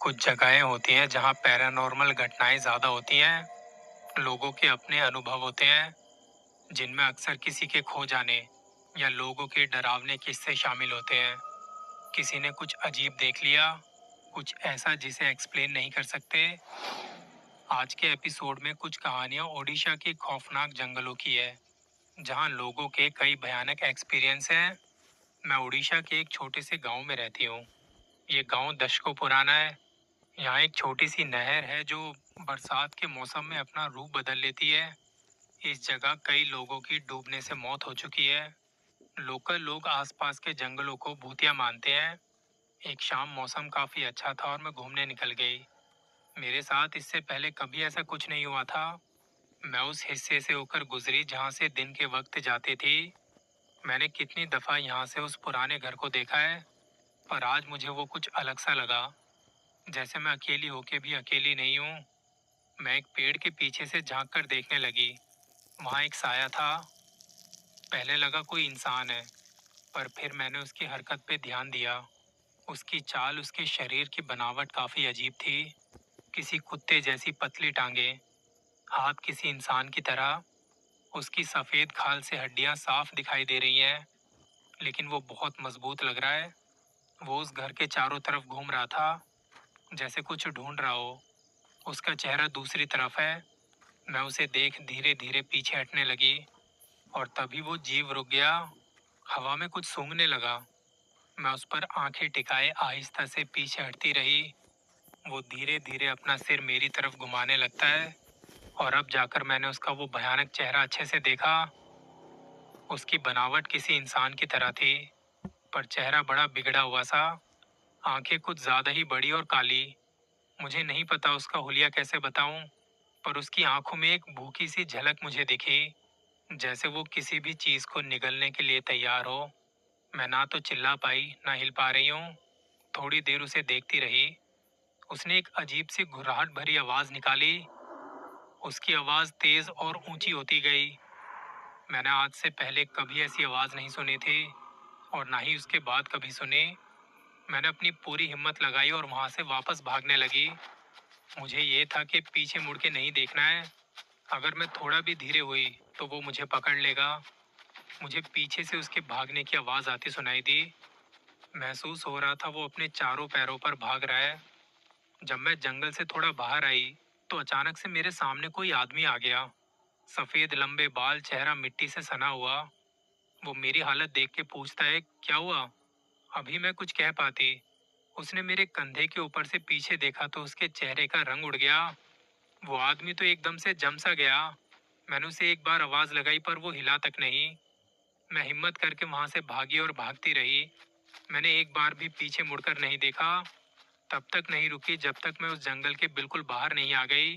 कुछ जगहें होती हैं जहाँ पैरानॉर्मल घटनाएं ज़्यादा होती हैं। लोगों के अपने अनुभव होते हैं जिनमें अक्सर किसी के खो जाने या लोगों के डरावने किस्से शामिल होते हैं। किसी ने कुछ अजीब देख लिया, कुछ ऐसा जिसे एक्सप्लेन नहीं कर सकते। आज के एपिसोड में कुछ कहानियाँ ओडिशा के खौफनाक जंगलों की है, जहाँ लोगों के कई भयानक एक्सपीरियंस हैं। मैं ओडिशा के एक छोटे से गांव में रहती हूँ। ये गांव दशकों पुराना है। यहाँ एक छोटी सी नहर है जो बरसात के मौसम में अपना रूप बदल लेती है। इस जगह कई लोगों की डूबने से मौत हो चुकी है। लोकल लोग आसपास के जंगलों को भूतिया मानते हैं। एक शाम मौसम काफी अच्छा था और मैं घूमने निकल गई। मेरे साथ इससे पहले कभी ऐसा कुछ नहीं हुआ था। मैं उस हिस्से से होकर गुजरी जहाँ से दिन के वक्त जाती थी। मैंने कितनी दफा यहाँ से उस पुराने घर को देखा है, पर आज मुझे वो कुछ अलग सा लगा। जैसे मैं अकेली होके भी अकेली नहीं हूँ। मैं एक पेड़ के पीछे से झांक कर देखने लगी। वहां एक साया था। पहले लगा कोई इंसान है, पर फिर मैंने उसकी हरकत पे ध्यान दिया। उसकी चाल, उसके शरीर की बनावट काफी अजीब थी। किसी कुत्ते जैसी पतली टांगे, हाथ किसी इंसान की तरह। उसकी सफेद खाल से हड्डियां साफ दिखाई दे रही हैं, लेकिन वो बहुत मजबूत लग रहा है। वो उस घर के चारों तरफ घूम रहा था, जैसे कुछ ढूंढ रहा हो। उसका चेहरा दूसरी तरफ है। मैं उसे देख धीरे धीरे पीछे हटने लगी, और तभी वो जीव रुक गया। हवा में कुछ सूंघने लगा। मैं उस पर आंखें टिकाए आहिस्ता से पीछे हटती रही। वो धीरे धीरे अपना सिर मेरी तरफ घुमाने लगता है, और अब जाकर मैंने उसका वो भयानक चेहरा अच्छे से देखा। उसकी बनावट किसी इंसान की तरह थी, पर चेहरा बड़ा बिगड़ा हुआ सा। आंखें कुछ ज्यादा ही बड़ी और काली। मुझे नहीं पता उसका हुलिया कैसे बताऊं, पर उसकी आंखों में एक भूखी सी झलक मुझे दिखी, जैसे वो किसी भी चीज को निगलने के लिए तैयार हो। मैं ना तो चिल्ला पाई, ना हिल पा रही हूँ। थोड़ी देर उसे देखती रही। उसने एक अजीब सी घुर्राहट भरी आवाज निकाली। उसकी आवाज तेज और ऊंची होती गई। मैंने आज से पहले कभी ऐसी आवाज नहीं सुनी थी, और ना ही उसके बाद कभी सुनी। मैंने अपनी पूरी हिम्मत लगाई और वहां से वापस भागने लगी। मुझे ये था कि पीछे मुड़ के नहीं देखना है। अगर मैं थोड़ा भी धीरे हुई तो वो मुझे पकड़ लेगा। मुझे पीछे से उसके भागने की आवाज आती सुनाई दी। महसूस हो रहा था वो अपने चारों पैरों पर भाग रहा है। जब मैं जंगल से थोड़ा बाहर आई, तो अचानक से मेरे सामने कोई आदमी आ गया। सफेद लंबे बाल, चेहरा मिट्टी से सना हुआ। वो मेरी हालत देख के पूछता है, क्या हुआ? अभी मैं कुछ कह पाती। उसने मेरे कंधे के ऊपर से पीछे देखा तो उसके चेहरे का रंग उड़ गया। वो आदमी तो एकदम से जम सा गया। मैंने उसे एक बार आवाज लगाई, पर वो हिला तक नहीं। मैं हिम्मत करके वहां से भागी और भागती रही। मैंने एक बार भी पीछे मुड़कर नहीं देखा। तब तक नहीं रुकी जब तक मैं उस जंगल के बिल्कुल बाहर नहीं आ गई।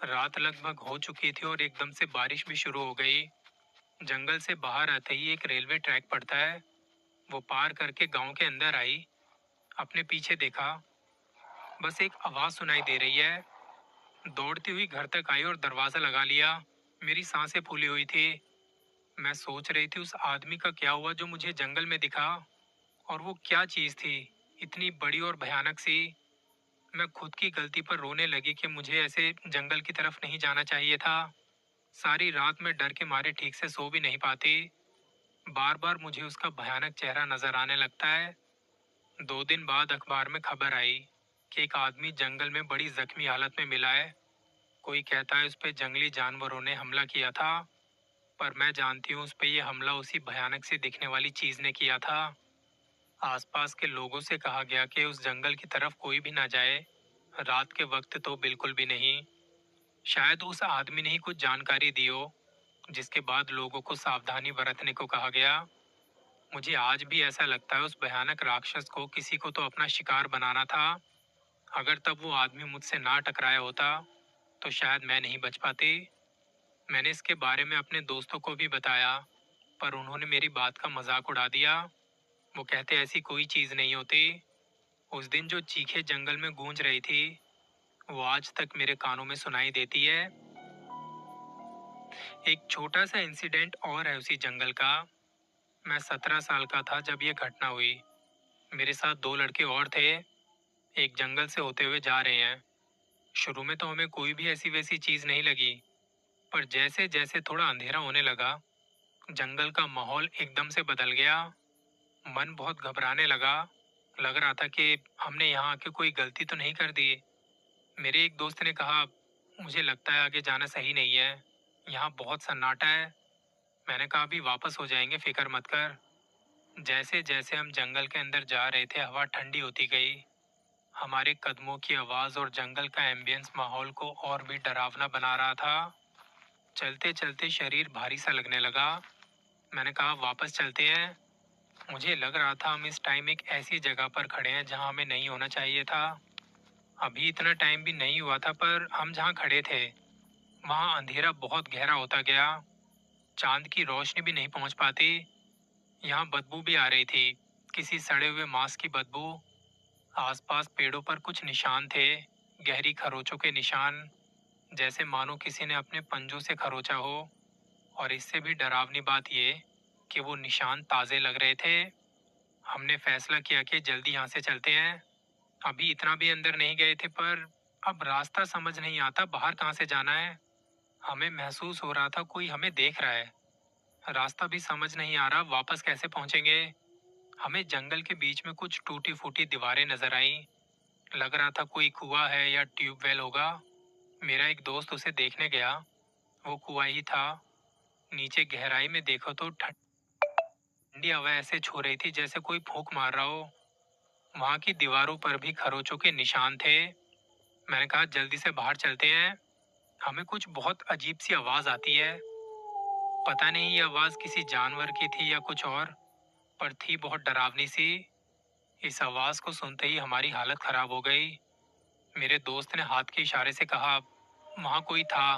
रात लगभग हो चुकी थी और एकदम से बारिश भी शुरू हो गई। जंगल से बाहर आते ही एक रेलवे ट्रैक पड़ता है। वो पार करके गांव के अंदर आई। अपने पीछे देखा, बस एक आवाज सुनाई दे रही है। दौड़ती हुई घर तक आई और दरवाजा लगा लिया। मेरी सांसें फूली हुई थी। मैं सोच रही थी उस आदमी का क्या हुआ जो मुझे जंगल में दिखा, और वो क्या चीज थी, इतनी बड़ी और भयानक सी। मैं खुद की गलती पर रोने लगी कि मुझे ऐसे जंगल की तरफ नहीं जाना चाहिए था। सारी रात मैं डर के मारे ठीक से सो भी नहीं पाती। बार बार मुझे उसका भयानक चेहरा नजर आने लगता है। 2 दिन बाद अखबार में खबर आई कि एक आदमी जंगल में बड़ी जख्मी हालत में मिला है। कोई कहता है उस पे जंगली जानवरों ने हमला किया था, पर मैं जानती हूँ उस पे ये हमला उसी भयानक से दिखने वाली चीज ने किया था। आसपास के लोगों से कहा गया कि उस जंगल की तरफ कोई भी ना जाए, रात के वक्त तो बिल्कुल भी नहीं। शायद उस आदमी ने ही कुछ जानकारी दी हो, जिसके बाद लोगों को सावधानी बरतने को कहा गया। मुझे आज भी ऐसा लगता है उस भयानक राक्षस को किसी को तो अपना शिकार बनाना था। अगर तब वो आदमी मुझसे ना टकराया होता, तो शायद मैं नहीं बच पाती। मैंने इसके बारे में अपने दोस्तों को भी बताया, पर उन्होंने मेरी बात का मजाक उड़ा दिया। वो कहते ऐसी कोई चीज नहीं होती। उस दिन जो चीखें जंगल में गूंज रही थी, वो आज तक मेरे कानों में सुनाई देती है। एक छोटा सा इंसिडेंट और है उसी जंगल का। मैं 17 साल का था जब ये घटना हुई। मेरे साथ 2 लड़के और थे। एक जंगल से होते हुए जा रहे हैं। शुरू में तो हमें कोई भी ऐसी वैसी चीज नहीं लगी, पर जैसे जैसे थोड़ा अंधेरा होने लगा, जंगल का माहौल एकदम से बदल गया। मन बहुत घबराने लगा। लग रहा था कि हमने यहाँ आके कोई गलती तो नहीं कर दी। मेरे एक दोस्त ने कहा, मुझे लगता है आगे जाना सही नहीं है, यहाँ बहुत सन्नाटा है। मैंने कहा अभी वापस हो जाएंगे, फिक्र मत कर। जैसे जैसे हम जंगल के अंदर जा रहे थे, हवा ठंडी होती गई। हमारे कदमों की आवाज और जंगल का एम्बियंस माहौल को और भी डरावना बना रहा था। चलते चलते शरीर भारी सा लगने लगा। मैंने कहा वापस चलते हैं। मुझे लग रहा था हम इस टाइम एक ऐसी जगह पर खड़े हैं जहां हमें नहीं होना चाहिए था। अभी इतना टाइम भी नहीं हुआ था, पर हम जहां खड़े थे वहां अंधेरा बहुत गहरा होता गया। चांद की रोशनी भी नहीं पहुंच पाती। यहाँ बदबू भी आ रही थी, किसी सड़े हुए मांस की बदबू। आसपास पेड़ों पर कुछ निशान थे, गहरी खरोचों के निशान, जैसे मानो किसी ने अपने पंजों से खरोचा हो। और इससे भी डरावनी बात ये कि वो निशान ताजे लग रहे थे। हमने फैसला किया कि जल्दी यहाँ से चलते हैं। अभी इतना भी अंदर नहीं गए थे, पर अब रास्ता समझ नहीं आता बाहर कहाँ से जाना है। हमें महसूस हो रहा था कोई हमें देख रहा है। रास्ता भी समझ नहीं आ रहा, वापस कैसे पहुंचेंगे। हमें जंगल के बीच में कुछ टूटी फूटी दीवारें नजर आईं। लग रहा था कोई कुआं है या ट्यूबवेल होगा। मेरा एक दोस्त उसे देखने गया। वो कुआं ही था। नीचे गहराई में देखो तो ठंडी हवा ऐसे छू रही थी जैसे कोई फूंक मार रहा हो। वहां की दीवारों पर भी खरोचों के निशान थे। मैंने कहा जल्दी से बाहर चलते हैं। हमें कुछ बहुत अजीब सी आवाज आती है। पता नहीं ये आवाज किसी जानवर की थी या कुछ और, पर थी बहुत डरावनी सी। इस आवाज को सुनते ही हमारी हालत खराब हो गई। मेरे दोस्त ने हाथ के इशारे से कहा, वहां कोई था।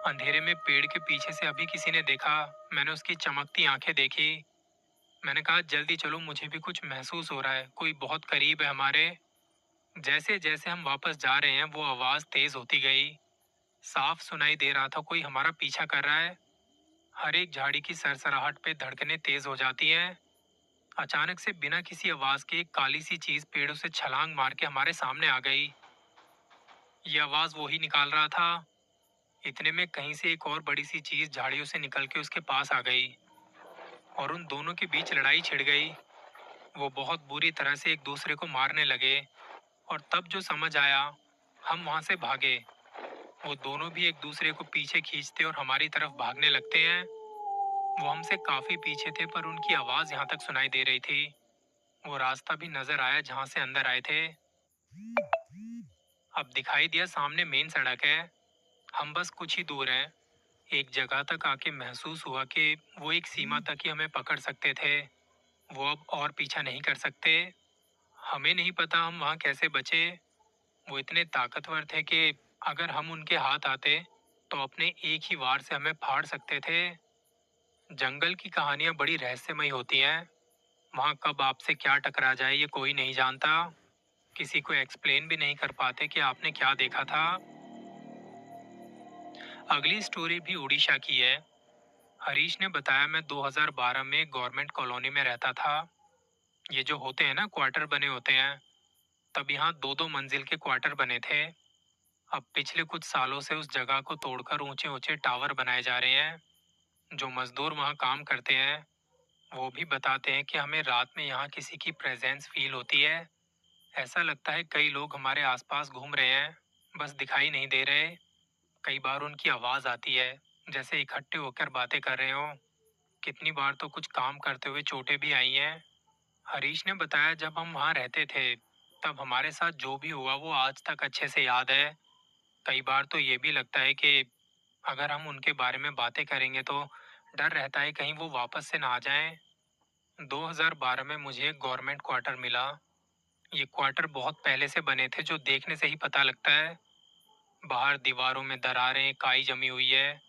अंधेरे में पेड़ के पीछे से अभी किसी ने देखा। मैंने उसकी चमकती आंखें देखी। मैंने कहा जल्दी चलो, मुझे भी कुछ महसूस हो रहा है, कोई बहुत करीब है हमारे। जैसे जैसे हम वापस जा रहे हैं वो आवाज तेज होती गई। साफ सुनाई दे रहा था कोई हमारा पीछा कर रहा है। हर एक झाड़ी की सरसराहट पे धड़कनें तेज हो जाती हैं। अचानक से बिना किसी आवाज के एक काली सी चीज पेड़ों से छलांग मार के हमारे सामने आ गई। ये आवाज वो ही निकाल रहा था। इतने में कहीं से एक और बड़ी सी चीज झाड़ियों से निकल के उसके पास आ गई और उन दोनों के बीच लड़ाई छिड़ गई। वो बहुत बुरी तरह से एक दूसरे को मारने लगे। और तब जो समझ आया, हम वहां से भागे। वो दोनों भी एक दूसरे को पीछे खींचते और हमारी तरफ भागने लगते हैं। वो हमसे काफी पीछे थे, पर उनकी आवाज यहाँ तक सुनाई दे रही थी। वो रास्ता भी नजर आया जहां से अंदर आए थे। अब दिखाई दिया सामने मेन सड़क है। हम बस कुछ ही दूर हैं। एक जगह तक आके महसूस हुआ कि वो एक सीमा तक ही हमें पकड़ सकते थे। वो अब और पीछा नहीं कर सकते। हमें नहीं पता हम वहां कैसे बचे। वो इतने ताकतवर थे कि अगर हम उनके हाथ आते तो अपने एक ही वार से हमें फाड़ सकते थे। जंगल की कहानियां बड़ी रहस्यमयी होती हैं। वहां कब आपसे क्या टकरा जाए ये कोई नहीं जानता। किसी को एक्सप्लेन भी नहीं कर पाते कि आपने क्या देखा था। अगली स्टोरी भी उड़ीसा की है। हरीश ने बताया, मैं 2012 में गवर्नमेंट कॉलोनी में रहता था। ये जो होते हैं ना, क्वार्टर बने होते हैं। तब यहाँ दो दो मंजिल के क्वार्टर बने थे। अब पिछले कुछ सालों से उस जगह को तोड़कर ऊंचे ऊंचे टावर बनाए जा रहे हैं। जो मजदूर वहाँ काम करते हैं वो भी बताते हैं कि हमें रात में यहाँ किसी की प्रेजेंस फील होती है। ऐसा लगता है कई लोग हमारे आसपास घूम रहे हैं, बस दिखाई नहीं दे रहे। कई बार उनकी आवाज आती है, जैसे इकट्ठे होकर बातें कर रहे हो। कितनी बार तो कुछ काम करते हुए चोटें भी आई हैं। हरीश ने बताया, जब हम वहाँ रहते थे तब हमारे साथ जो भी हुआ वो आज तक अच्छे से याद है। कई बार तो ये भी लगता है कि अगर हम उनके बारे में बातें करेंगे तो डर रहता है कहीं वो वापस से ना आ जाएं। 2012 में मुझे एक गवर्नमेंट क्वार्टर मिला। ये क्वार्टर बहुत पहले से बने थे, जो देखने से ही पता लगता है। बाहर दीवारों में दरारें, काई जमी हुई है।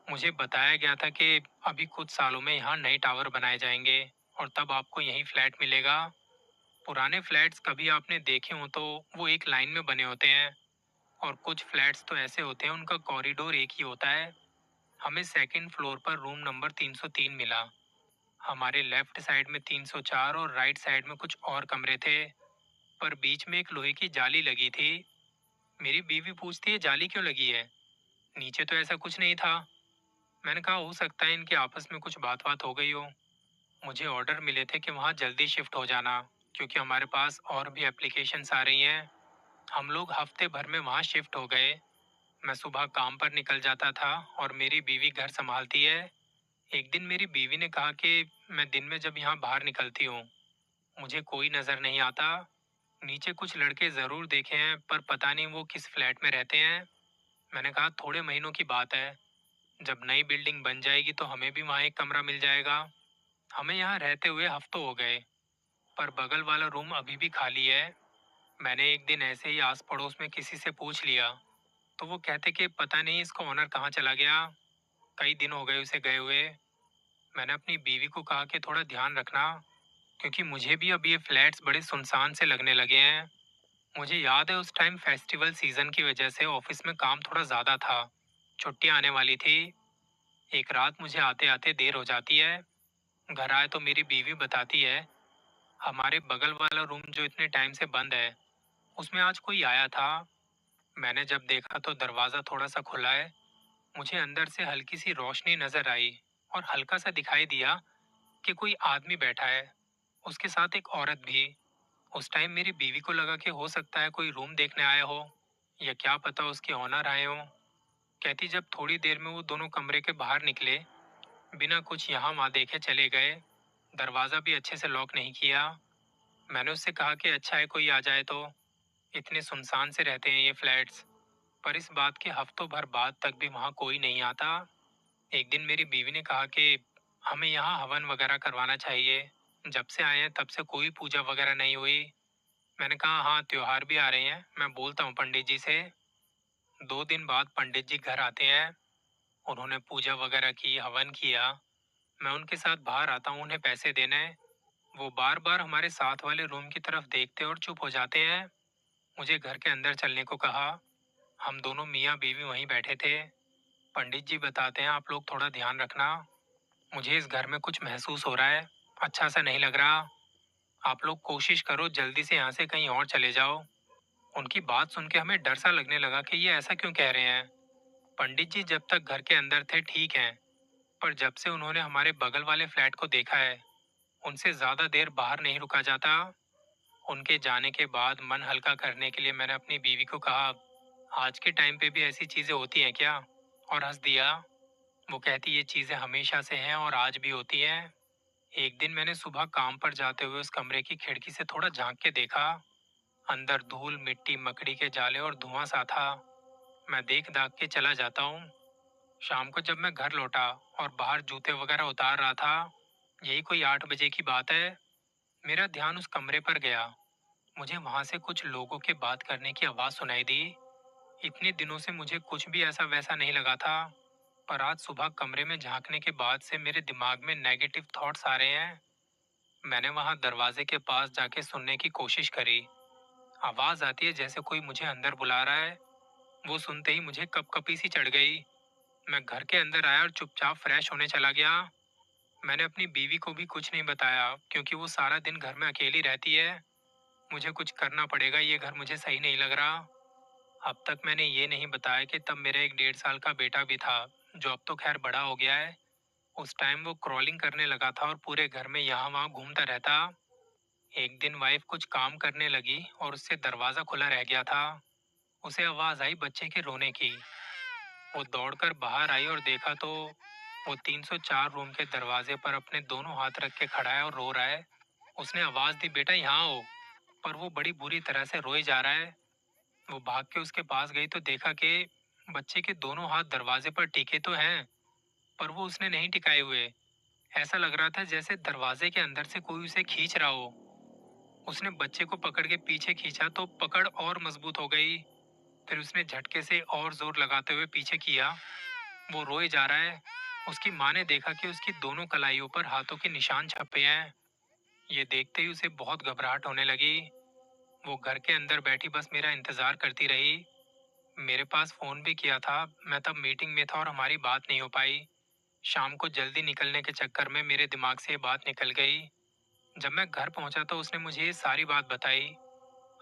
मुझे बताया गया था कि अभी कुछ सालों में यहाँ नए टावर बनाए जाएंगे और तब आपको यहीं फ्लैट मिलेगा। पुराने फ्लैट्स कभी आपने देखे हो तो वो एक लाइन में बने होते हैं, और कुछ फ्लैट्स तो ऐसे होते हैं उनका कॉरिडोर एक ही होता है। हमें सेकंड फ्लोर पर रूम नंबर 303 मिला। हमारे लेफ्ट साइड में 304 और राइट साइड में कुछ और कमरे थे। पर बीच में एक लोहे की जाली लगी थी। मेरी बीवी पूछती है जाली क्यों लगी है, नीचे तो ऐसा कुछ नहीं था। मैंने कहा हो सकता है इनके आपस में कुछ बात बात हो गई हो। मुझे ऑर्डर मिले थे कि वहाँ जल्दी शिफ्ट हो जाना, क्योंकि हमारे पास और भी एप्लीकेशंस आ रही हैं। हम लोग हफ्ते भर में वहाँ शिफ्ट हो गए। मैं सुबह काम पर निकल जाता था और मेरी बीवी घर संभालती है। एक दिन मेरी बीवी ने कहा कि मैं दिन में जब यहाँ बाहर निकलती हूँ, मुझे कोई नजर नहीं आता। नीचे कुछ लड़के जरूर देखे हैं, पर पता नहीं वो किस फ्लैट में रहते हैं। मैंने कहा थोड़े महीनों की बात है, जब नई बिल्डिंग बन जाएगी तो हमें भी वहाँ एक कमरा मिल जाएगा। हमें यहाँ रहते हुए हफ्तों हो गए, पर बगल वाला रूम अभी भी खाली है। मैंने एक दिन ऐसे ही आस पड़ोस में किसी से पूछ लिया, तो वो कहते कि पता नहीं इसका ओनर कहाँ चला गया, कई दिन हो गए उसे गए हुए। मैंने अपनी बीवी को कहा कि थोड़ा ध्यान रखना, क्योंकि मुझे भी अब ये फ्लैट्स बड़े सुनसान से लगने लगे हैं। मुझे याद है उस टाइम फेस्टिवल सीजन की वजह से ऑफिस में काम थोड़ा ज्यादा था, छुट्टियां आने वाली थी। एक रात मुझे आते आते देर हो जाती है। घर आए तो मेरी बीवी बताती है, हमारे बगल वाला रूम जो इतने टाइम से बंद है, उसमें आज कोई आया था। मैंने जब देखा तो दरवाजा थोड़ा सा खुला है। मुझे अंदर से हल्की सी रोशनी नजर आई और हल्का सा दिखाई दिया कि कोई आदमी बैठा है, उसके साथ एक औरत भी। उस टाइम मेरी बीवी को लगा कि हो सकता है कोई रूम देखने आया हो, या क्या पता उसके ऑनर आए हो। कहती जब थोड़ी देर में वो दोनों कमरे के बाहर निकले, बिना कुछ यहाँ वहाँ देखे चले गए। दरवाजा भी अच्छे से लॉक नहीं किया। मैंने उससे कहा कि अच्छा है कोई आ जाए तो, इतने सुनसान से रहते हैं ये फ्लैट्स। पर इस बात के हफ्तों भर बाद तक भी वहाँ कोई नहीं आता। एक दिन मेरी बीवी ने कहा कि हमें यहाँ हवन वगैरह करवाना चाहिए, जब से आए हैं तब से कोई पूजा वगैरह नहीं हुई। मैंने कहा हाँ त्योहार भी आ रहे हैं, मैं बोलता हूँ पंडित जी से। 2 दिन बाद पंडित जी घर आते हैं। उन्होंने पूजा वगैरह की, हवन किया। मैं उनके साथ बाहर आता हूँ उन्हें पैसे देने। वो बार बार हमारे साथ वाले रूम की तरफ देखते और चुप हो जाते हैं। मुझे घर के अंदर चलने को कहा। हम दोनों मियाँ बीवी वहीं बैठे थे। पंडित जी बताते हैं आप लोग थोड़ा ध्यान रखना, मुझे इस घर में कुछ महसूस हो रहा है, अच्छा सा नहीं लग रहा। आप लोग कोशिश करो जल्दी से यहाँ से कहीं और चले जाओ। उनकी बात सुन के हमें डर सा लगने लगा कि ये ऐसा क्यों कह रहे हैं। पंडित जी जब तक घर के अंदर थे ठीक हैं, पर जब से उन्होंने हमारे बगल वाले फ्लैट को देखा है, उनसे ज्यादा देर बाहर नहीं रुका जाता। उनके जाने के बाद मन हल्का करने के लिए मैंने अपनी बीवी को कहा, आज के टाइम पे भी ऐसी चीजें होती हैं क्या? और हंस दिया। वो कहती ये चीजें हमेशा से हैं और आज भी होती हैं। एक दिन मैंने सुबह काम पर जाते हुए उस कमरे की खिड़की से थोड़ा झांक के देखा। अंदर धूल मिट्टी मकड़ी के जाले और धुआं सा था। मैं देख दाख के चला जाता हूँ। शाम को जब मैं घर लौटा और बाहर जूते वगैरह उतार रहा था, यही कोई 8 बजे की बात है, मेरा ध्यान उस कमरे पर गया। मुझे वहां से कुछ लोगों के बात करने की आवाज सुनाई दी। इतने दिनों से मुझे कुछ भी ऐसा वैसा नहीं लगा था, पर आज सुबह कमरे में झांकने के बाद से मेरे दिमाग में नेगेटिव थॉट्स आ रहे हैं। मैंने वहां दरवाजे के पास जाके सुनने की कोशिश करी। आवाज आती है जैसे कोई मुझे अंदर बुला रहा है। वो सुनते ही मुझे कपकपी सी चढ़ गई। मैं घर के अंदर आया और चुपचाप फ्रेश होने चला गया। मैंने अपनी बीवी को भी कुछ नहीं बताया, क्योंकि वो सारा दिन घर में अकेली रहती है। मुझे कुछ करना पड़ेगा, ये घर मुझे सही नहीं लग रहा। अब तक मैंने ये नहीं बताया कि तब मेरा एक 1.5 साल का बेटा भी था, जो अब तो खैर बड़ा हो गया है। उस टाइम वो क्रॉलिंग करने लगा था और पूरे घर में यहाँ वहाँ घूमता रहता। एक दिन वाइफ कुछ काम करने लगी और उससे दरवाजा खुला रह गया था। उसे आवाज आई बच्चे के रोने की। वो दौड़कर बाहर आई और देखा तो वो 304 रूम के दरवाजे पर अपने दोनों हाथ रख के खड़ा है और रो रहा है। उसने आवाज दी बेटा यहाँ हो, पर वो बड़ी बुरी तरह से रोए जा रहा है। वो भाग के उसके पास गई तो देखा कि बच्चे के दोनों हाथ दरवाजे पर टिके तो हैं, पर वो उसने नहीं टिकाए हुए। ऐसा लग रहा था जैसे दरवाजे के अंदर से कोई उसे खींच रहा हो। उसने बच्चे को पकड़ के पीछे खींचा तो पकड़ और मजबूत हो गई। फिर उसने झटके से और जोर लगाते हुए पीछे किया। वो रोए जा रहा है। उसकी माँ ने देखा कि उसकी दोनों कलाइयों पर हाथों के निशान छपे हैं। ये देखते ही उसे बहुत घबराहट होने लगी। वो घर के अंदर बैठी बस मेरा इंतजार करती रही। मेरे पास फोन भी किया था, मैं तब मीटिंग में था और हमारी बात नहीं हो पाई। शाम को जल्दी निकलने के चक्कर में मेरे दिमाग से ये बात निकल गई। जब मैं घर पहुंचा तो उसने मुझे ये सारी बात बताई।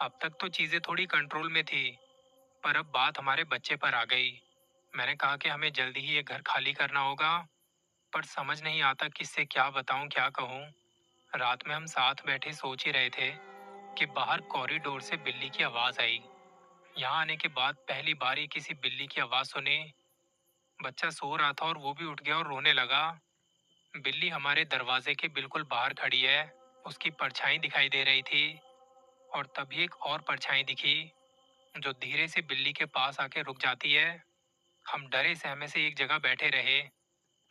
अब तक तो चीजें थोड़ी कंट्रोल में थी, पर अब बात हमारे बच्चे पर आ गई। मैंने कहा कि हमें जल्दी ही ये घर खाली करना होगा, पर समझ नहीं आता किससे क्या बताऊं, क्या कहूं। रात में हम साथ बैठे सोच ही रहे थे कि बाहर कॉरिडोर से बिल्ली की आवाज आई। यहाँ आने के बाद पहली बार ही किसी बिल्ली की आवाज सुनी। बच्चा सो रहा था और वो भी उठ गया और रोने लगा। बिल्ली हमारे दरवाजे के बिल्कुल बाहर खड़ी है। उसकी परछाई दिखाई दे रही थी और तभी एक और परछाई दिखी जो धीरे से बिल्ली के पास आके रुक जाती है। हम डरे सहमे से एक जगह बैठे रहे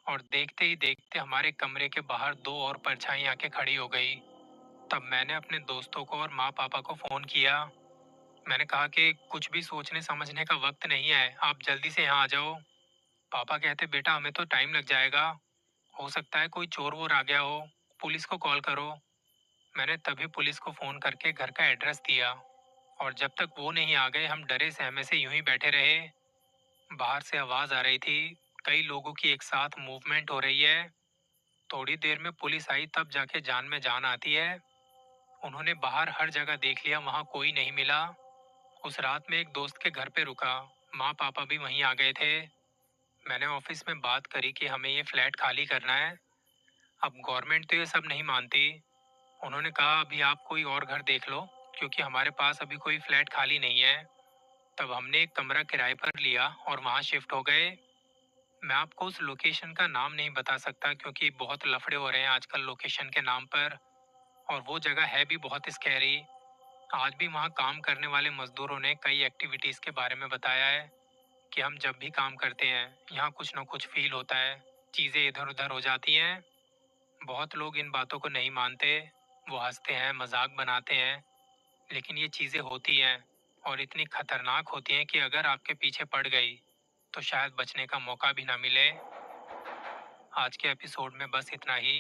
और देखते ही देखते हमारे कमरे के बाहर दो और परछाई आके खड़ी हो गई। तब मैंने अपने दोस्तों को और माँ पापा को फोन किया। मैंने कहा कि कुछ भी सोचने समझने का वक्त नहीं है, आप जल्दी से यहाँ आ जाओ। पापा कहते बेटा हमें तो टाइम लग जाएगा, हो सकता है कोई चोर वोर आ गया हो, पुलिस को कॉल करो। मैंने तभी पुलिस को फोन करके घर का एड्रेस दिया और जब तक वो नहीं आ गए हम डरे सहमे से यूं ही बैठे रहे। बाहर से आवाज आ रही थी, कई लोगों की एक साथ मूवमेंट हो रही है। थोड़ी देर में पुलिस आई तब जाके जान में जान आती है। उन्होंने बाहर हर जगह देख लिया, वहां कोई नहीं मिला। उस रात में एक दोस्त के घर पे रुका, माँ पापा भी वहीं आ गए थे। मैंने ऑफिस में बात करी कि हमें ये फ्लैट खाली करना है। अब गवर्नमेंट तो ये सब नहीं मानती। उन्होंने कहा अभी आप कोई और घर देख लो, क्योंकि हमारे पास अभी कोई फ्लैट खाली नहीं है। तब हमने एक कमरा किराए पर लिया और वहां शिफ्ट हो गए। मैं आपको उस लोकेशन का नाम नहीं बता सकता क्योंकि बहुत लफड़े हो रहे हैं आजकल लोकेशन के नाम पर, और वो जगह है भी बहुत स्कैरी। आज भी वहाँ काम करने वाले मजदूरों ने कई एक्टिविटीज के बारे में बताया है कि हम जब भी काम करते हैं यहाँ कुछ ना कुछ फील होता है, चीजें इधर उधर हो जाती हैं। बहुत लोग इन बातों को नहीं मानते, वो हंसते हैं, मजाक बनाते हैं, लेकिन ये चीजें होती हैं और इतनी खतरनाक होती हैं कि अगर आपके पीछे पड़ गई तो शायद बचने का मौका भी ना मिले। आज के एपिसोड में बस इतना ही।